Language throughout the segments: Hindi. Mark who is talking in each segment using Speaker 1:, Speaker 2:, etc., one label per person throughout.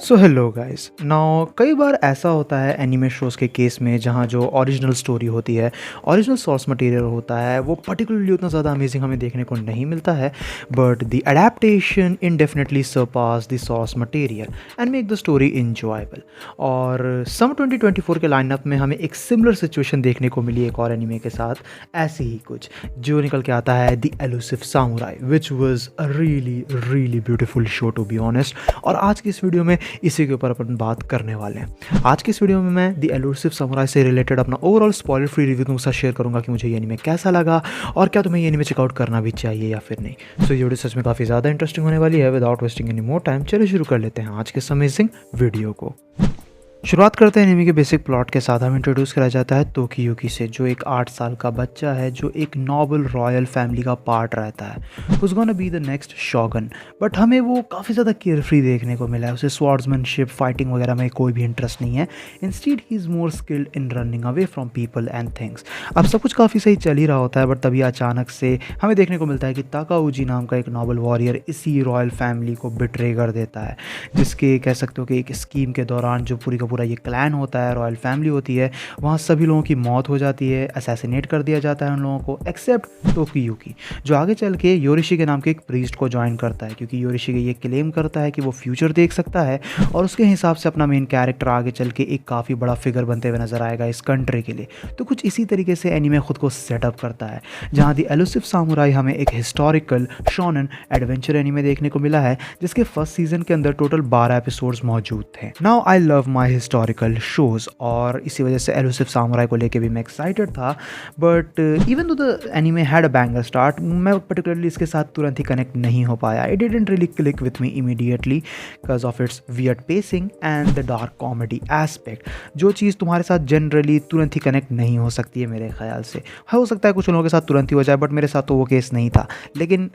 Speaker 1: सो हेलो गाइस नाउ कई बार ऐसा होता है एनीमे शोज़ के केस में जहाँ जो ओरिजिनल स्टोरी होती है, ओरिजिनल सोर्स मटेरियल होता है, वो पर्टिकुलरली उतना ज़्यादा अमेजिंग हमें देखने को नहीं मिलता है, but the adaptation indefinitely surpass the source material and make the story enjoyable. और सम 2024 के लाइनअप में हमें एक सिमिलर सिचुएशन देखने को मिली एक और एनीमे के साथ, ऐसे ही कुछ जो निकल के आता है the Elusive Samurai, which was a really really beautiful show to be honest. और आज की इस वीडियो में इसी के ऊपर अपन बात करने वाले हैं। आज की इस वीडियो में मैं द एलूसिव सामुराई से रिलेटेड अपना ओवरऑल स्पॉइलर फ्री रिव्यू तुमके साथ शेयर करूंगा कि मुझे ये एनीमे कैसा लगा और क्या तुम्हें ये एनीमे चेकआउट करना भी चाहिए या फिर नहीं। सो ये वीडियो सच में काफ़ी ज़्यादा इंटरेस्टिंग होने वाली है। Without wasting any more time चलिए शुरू कर लेते हैं आज के इस अमेजिंग वीडियो को। शुरुआत करते हैं एनीमे के बेसिक प्लॉट के साथ। हमें इंट्रोड्यूस कराया जाता है तोकियुकी से, जो एक 8 साल का बच्चा है जो एक नोबल रॉयल फैमिली का पार्ट रहता है। Who's gonna be the next shogun, but हमें वो काफ़ी ज़्यादा केयरफ्री देखने को मिला है। उसे स्वॉर्ड्समैनशिप फाइटिंग वगैरह में कोई भी इंटरेस्ट नहीं है। Instead he is more skilled in running away from people and things. अब सब कुछ काफ़ी सही चल ही रहा होता है, बट तभी अचानक से हमें देखने को मिलता है कि ताकाउजी नाम का एक नोबल वॉरियर इसी रॉयल फैमिली को बिट्रे कर देता है, जिसके कह सकते हो कि एक स्कीम के दौरान जो पूरी का पूरा ये क्लैन होता है, रॉयल फैमिली होती है, वहाँ सभी लोगों की मौत हो जाती है, असैसिनेट कर दिया जाता है उन लोगों को, एक्सेप्ट तोकियुकी, जो आगे चल के योरिशी के नाम के एक प्रीस्ट को ज्वाइन करता है, क्योंकि योरिशी ये क्लेम करता है कि वो फ्यूचर देख सकता है और उसके हिसाब से अपना मेन कैरेक्टर आगे चल के एक काफ़ी बड़ा फिगर बनते हुए नजर आएगा इस कंट्री के लिए। तो कुछ इसी तरीके से एनीमे खुद को सेटअप करता है, जहाँ दी एलूसिव सामुराई हमें एक हिस्टोरिकल शोनन एडवेंचर एनीमे देखने को मिला है, जिसके फर्स्ट सीजन के अंदर टोटल 12 एपिसोड्स मौजूद थे। Now I love my historical shows और इसी वजह से एलूसिव सामुराई को लेके भी मैं एक्साइटेड था, but even though the anime had a banger start, मैं पर्टिकुलरली इसके साथ तुरंत ही कनेक्ट नहीं हो पाया। It didn't really click with me immediately because of its weird pacing and the dark comedy aspect, जो चीज़ तुम्हारे साथ जनरली तुरंत ही कनेक्ट नहीं हो सकती है मेरे ख्याल से। हो सकता है कुछ लोगों के साथ तुरंत ही हो जाए, बट मेरे साथ तो वो केस नहीं था, लेकिन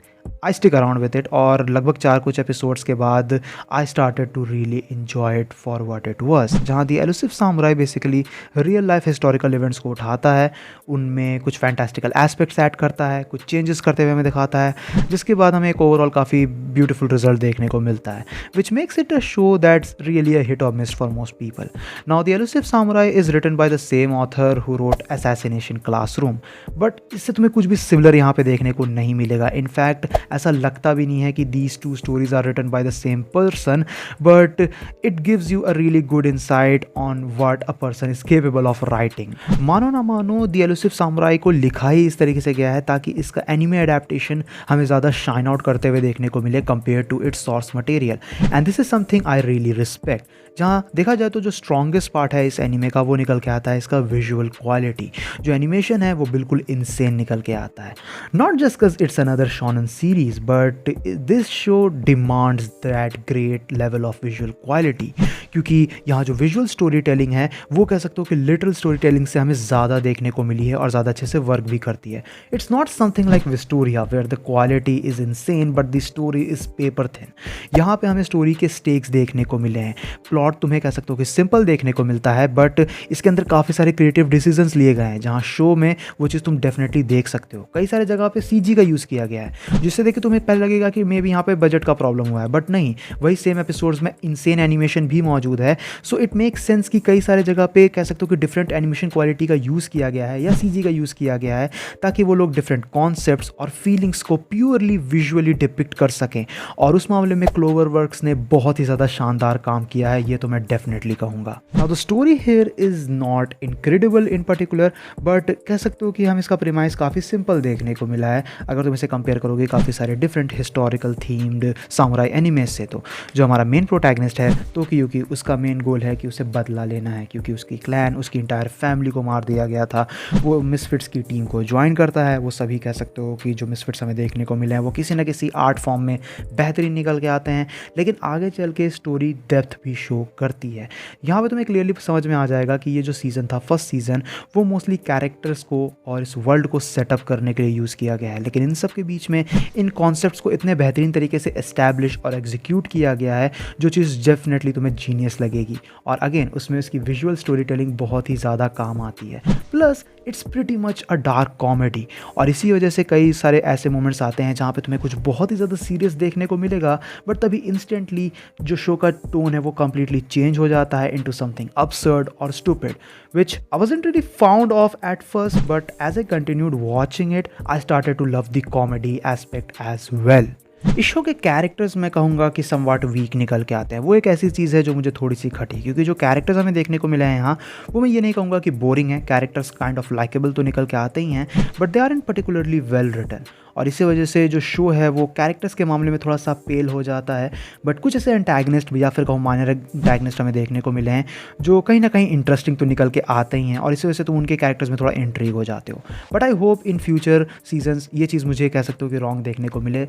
Speaker 1: I stick around with it और लगभग 4 कुछ एपिसोड्स के बाद I started to really enjoy it for what it was, जहाँ the Elusive Samurai basically real life historical events को उठाता है, उनमें कुछ फैंटास्टिकल एस्पेक्ट्स ऐड करता है, कुछ चेंजेस करते हुए हमें दिखाता है, जिसके बाद हमें एक ओवरऑल काफ़ी ब्यूटीफुल रिजल्ट देखने को मिलता है, which makes it a show that's really a hit और miss for most people. Now the Elusive Samurai is written by the same author who wrote Assassination Classroom, but इससे तुम्हें कुछ भी सिमिलर यहाँ पे देखने को नहीं मिलेगा। इनफैक्ट ऐसा लगता भी नहीं है कि these two stories are written by the same person, but it gives you a really good insight on what a person is capable of writing. मानो ना मानो द एलूसिव सामुराई को लिखा ही इस तरीके से गया है ताकि इसका एनिमे अडेप्टेशन हमें ज़्यादा शाइन आउट करते हुए देखने को मिले compare to its source material, and this is something I really respect. जहाँ देखा जाए तो जो स्ट्रॉन्गेस्ट पार्ट है इस एनिमे का वो निकल के आता है इसका विजुअल क्वालिटी। जो एनिमेशन है वो बिल्कुल इनसेन निकल के आता है, not just because it's another shonen series, but this show demands that great level of visual quality, क्योंकि यहाँ जो विजुअल स्टोरी टेलिंग है वो कह सकते हो कि लिटरल स्टोरी टेलिंग से हमें ज़्यादा देखने को मिली है और ज़्यादा अच्छे से वर्क भी करती है। It's not something like Wistoria where the quality is insane but the story is paper thin. यहाँ पे हमें स्टोरी के स्टेक्स देखने को मिले हैं। प्लॉट तुम्हें कह सकते हो कि सिंपल देखने को मिलता है, बट इसके अंदर काफ़ी सारे क्रिएटिव डिसीजंस लिए गए हैं, जहाँ शो में वो चीज़ तुम डेफिनेटली देख सकते हो। कई सारे जगह पे सीजी का यूज़ किया गया है, जिससे देखिए तुम्हें पहले लगेगा कि मे बी यहाँ पे बजट का प्रॉब्लम हुआ है, बट नहीं, वही सेम एपिसोड्स में इनसेन एनिमेशन भी मौजूद है। सो इट मेक्स सेंस कि कई सारे जगह पे कह सकते हो कि डिफरेंट एनिमेशन क्वालिटी का यूज़ किया गया है या सीजी का यूज़ किया गया है, ताकि वो लोग डिफरेंट कॉन्सेप्ट्स और फीलिंग्स को प्योरली विजुअली डिपिक्ट कर सकें। और उस मामले में क्लोवर वर्क्स ने बहुत ही ज़्यादा शानदार काम किया है, ये तो मैं डेफिनेटली कहूँगा। Now the story here is not incredible in particular, but कह सकते हो कि हम इसका प्रीमाइस काफ़ी सिंपल देखने को मिला है अगर तुम इसे कंपेयर करोगे काफ़ी सारे different historical themed samurai animes से। तो जो हमारा मेन प्रोटैगनिस्ट है तोकियुकी, उसका मेन गोल है कि उसे बदला लेना है, क्योंकि उसकी क्लैन, उसकी इंटायर फैमिली को मार दिया गया था। वो मिसफिट्स की टीम को ज्वाइन करता है। वो सभी कह सकते हो कि जो मिसफिट्स हमें देखने को मिले हैं वो किसी न किसी आर्ट फॉर्म में बेहतरीन निकल के आते हैं, लेकिन आगे चल के स्टोरी डेप्थ भी शो शो करती है। यहाँ पे तुम्हें क्लियरली समझ में आ जाएगा कि ये जो सीज़न था, फर्स्ट सीज़न, वो मोस्टली कैरेक्टर्स को और इस वर्ल्ड को सेटअप करने के लिए यूज़ किया गया है, लेकिन इन सब के बीच में इन कॉन्सेप्ट्स को इतने बेहतरीन तरीके से एस्टैब्लिश और एग्जीक्यूट किया गया है जो चीज़ डेफिनेटली तुम्हें जीनियस लगेगी। और अगेन उसमें इसकी विजुअल स्टोरी टेलिंग बहुत ही ज़्यादा काम आती है। Plus it's pretty much a dark comedy, और इसी वजह से कई सारे ऐसे मोमेंट्स आते हैं जहाँ पे तुम्हें कुछ बहुत ही ज़्यादा सीरियस देखने को मिलेगा, बट तभी इंस्टेंटली जो शो का टोन है वो कम्प्लीटली चेंज हो जाता है into something absurd or stupid, which I wasn't really fond of at first, but as I continued watching it, I started to love the comedy aspect as well. इस शो के कैरेक्टर्स मैं कहूँगा कि समवाट वीक निकल के आते हैं। वो एक ऐसी चीज़ है जो मुझे थोड़ी सी खटी, क्योंकि जो कैरेक्टर्स हमें देखने को मिले हैं यहाँ, वो मैं ये नहीं कहूँगा कि बोरिंग है। कैरेक्टर्स काइंड ऑफ लाइकेबल तो निकल के आते ही हैं, but they are in particularly well written. और इसी वजह से जो शो है वो कैरेक्टर्स के मामले में थोड़ा सा पेल हो जाता है। बट कुछ ऐसे एंटैगनिस्ट भी या फिर कहूँ माइनर एंटैगनिस्ट हमें देखने को मिले हैं जो कहीं ना कहीं इंटरेस्टिंग तो निकल के आते ही हैं, और इसी वजह से तुम उनके कैरेक्टर्स में थोड़ा इंट्रीग हो जाते हो। But I hope in future seasons ये चीज़ मुझे कह सकते हो कि रॉन्ग देखने को मिले,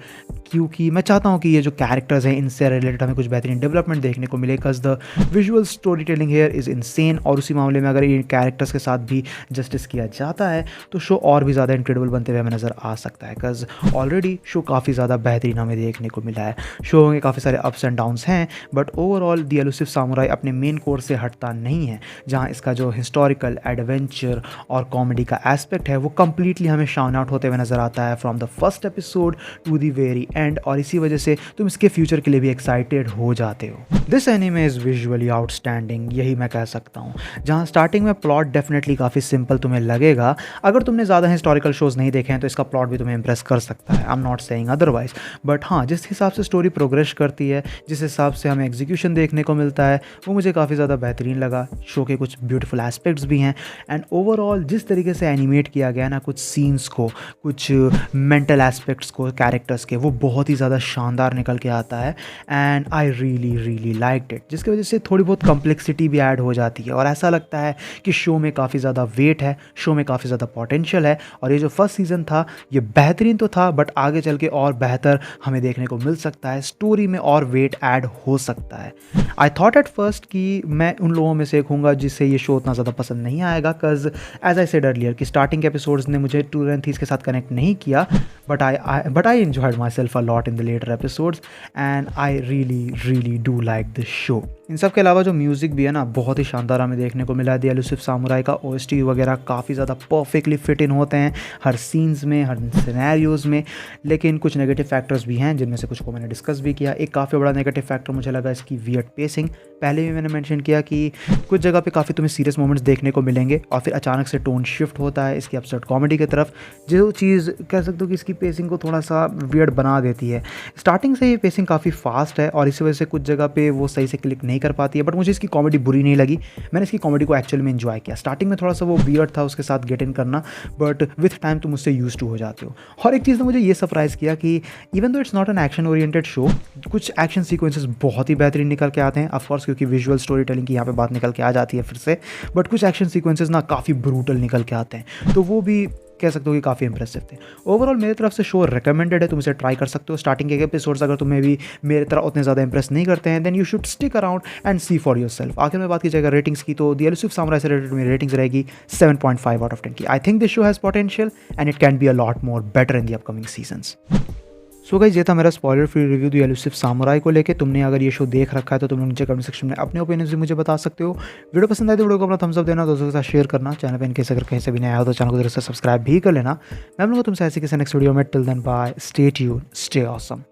Speaker 1: क्योंकि मैं चाहता हूँ कि ये जो कैरेक्टर्स हैं इनसे रिलेटेड हमें कुछ बेहतरीन डेवलपमेंट देखने को मिले, because the visual story telling here is insane. और उसी मामले में अगर इन कैरेक्टर्स के साथ भी जस्टिस किया जाता है तो शो और भी ज़्यादा इनक्रेडिबल बनते हुए हमें नज़र आ सकता है, बिकॉज ऑलरेडी शो काफ़ी ज़्यादा बेहतरीन हमें देखने को मिला है। शो में काफ़ी सारे अप्स एंड डाउन्स हैं, but overall the Elusive samurai अपने मेन कोर्स से हटता नहीं है, जहाँ इसका जो हिस्टोरिकल एडवेंचर और कॉमेडी का एस्पेक्ट है वो कम्प्लीटली हमें शाउन आउट होते हुए नज़र आता है from the first episode to the very end. और इसी वजह से तुम इसके फ्यूचर के लिए भी एक्साइटेड हो जाते हो। This anime is visually outstanding, यही मैं कह सकता हूँ। जहाँ स्टार्टिंग में प्लॉट डेफिनेटली काफ़ी सिंपल तुम्हें लगेगा, अगर तुमने ज़्यादा हिस्टोरिकल शोज़ नहीं देखे हैं तो इसका प्लॉट भी तुम्हें इंप्रेस कर सकता है। I am not saying otherwise, but हाँ, जिस हिसाब से स्टोरी प्रोग्रेस करती है, जिस हिसाब से हमें एग्जीक्यूशन देखने को मिलता है, वो मुझे काफ़ी ज़्यादा बेहतरीन लगा। शो के कुछ ब्यूटीफुल एस्पेक्ट्स भी हैं, एंड ओवरऑल जिस तरीके से एनिमेट किया गया ना कुछ सीन्स को, कुछ मेंटल एस्पेक्ट्स को कैरेक्टर्स के, वो बहुत ही ज़्यादा शानदार निकल के आता है। And I really liked it, जिसकी वजह से थोड़ी बहुत कॉम्प्लेक्सिटी भी ऐड हो जाती है और ऐसा लगता है कि शो में काफ़ी ज़्यादा वेट है, शो में काफ़ी ज़्यादा पोटेंशियल है। और ये जो फर्स्ट सीज़न था ये बेहतरीन तो था, बट आगे चल के और बेहतर हमें देखने को मिल सकता है, स्टोरी में और वेट ऐड हो सकता है। आई थॉट एट फर्स्ट कि मैं उन लोगों में से एक हूँगा जिससे ये शो उतना ज़्यादा पसंद नहीं आएगा, because as I said earlier कि स्टार्टिंग के एपिसोड्स ने मुझे टू एंड थीस के साथ कनेक्ट नहीं किया, but I enjoyed myself a lot in the later episodes and I really do like this show. इन सब के अलावा जो म्यूज़िक भी है ना बहुत ही शानदार हमें देखने को मिला है। द एलुसिव सामुराई का ओएसटी वगैरह काफ़ी ज़्यादा परफेक्टली फिट इन होते हैं हर सीन्स में, हर सिनेरियोज़ में। लेकिन कुछ नेगेटिव फैक्टर्स भी हैं जिनमें से कुछ को मैंने डिस्कस भी किया। एक काफ़ी बड़ा नेगेटिव फैक्टर मुझे लगा इसकी वियर्ड पेसिंग। पहले भी मैंने मेंशन किया कि कुछ जगह पे काफ़ी तुम्हें सीरियस मोमेंट्स देखने को मिलेंगे और फिर अचानक से टोन शिफ्ट होता है इसकी अपसेट कॉमेडी की तरफ, जो चीज़ कह सकते हो कि इसकी पेसिंग को थोड़ा सा वियर्ड बना देती है। स्टार्टिंग से ये पेसिंग काफ़ी फास्ट है और इसी वजह से कुछ जगह पे वो सही से क्लिक नहीं कर पाती है, बट मुझे इसकी कॉमेडी बुरी नहीं लगी। मैंने इसकी कॉमेडी को एक्चुअल में एंजॉय किया। स्टार्टिंग में थोड़ा सा वो वियर्ड था उसके साथ गेट इन करना, बट विथ टाइम तुम उससे यूज टू हो जाते हो। और एक चीज़ तो मुझे ये सरप्राइज़ किया कि even though it's not an action oriented show, कुछ एक्शन सीक्वेंसेस बहुत ही बेहतरीन निकल के आते हैं। ऑफकोर्स क्योंकि विजुअल स्टोरी टेलिंग की यहाँ पे बात निकल के आ जाती है फिर से, बट कुछ एक्शन सीक्वेंसेस ना काफ़ी ब्रूटल निकल के आते हैं, तो वो भी कह सकते हो कि काफ़ी इंप्रेसिव थे। ओवरऑल मेरी तरफ से शो रिकमेंडेड है, तुम इसे ट्राई कर सकते हो। स्टार्टिंग के एपिसोड्स अगर तुम्हें भी मेरी तरह उतने ज़्यादा इंप्रेस नहीं करते हैं, then you should stick around and see for yourself. आखिर में बात की जाएगा रेटिंग्स की, तो द एलुसिव सामुराई से रिलेटेड मेरी रेटिंग्स रहेगी 7.5 आउट ऑफ 10 की। I think this show has potential and it can be a lot more better in the upcoming seasons. So guys, ये था मेरा spoiler free review the Elusive Samurai को लेके। तुमने अगर ये शो देख रखा है तो तुम नीचे कमेंट सेक्शन में अपने ओपिनियंस भी मुझे बता सकते हो। वीडियो पसंद आए तो वीडियो को अपना थम्स अप देना, दोस्तों के साथ शेयर करना। चैनल पे इनकेस अगर कहीं से भी नया हो तो चैनल को जरूर से सब्सक्राइब भी कर लेना। मैं मिलूंगा तुमसे ऐसे किसी नेक्स्ट वीडियो में। Till then bye, stay tuned, stay awesome.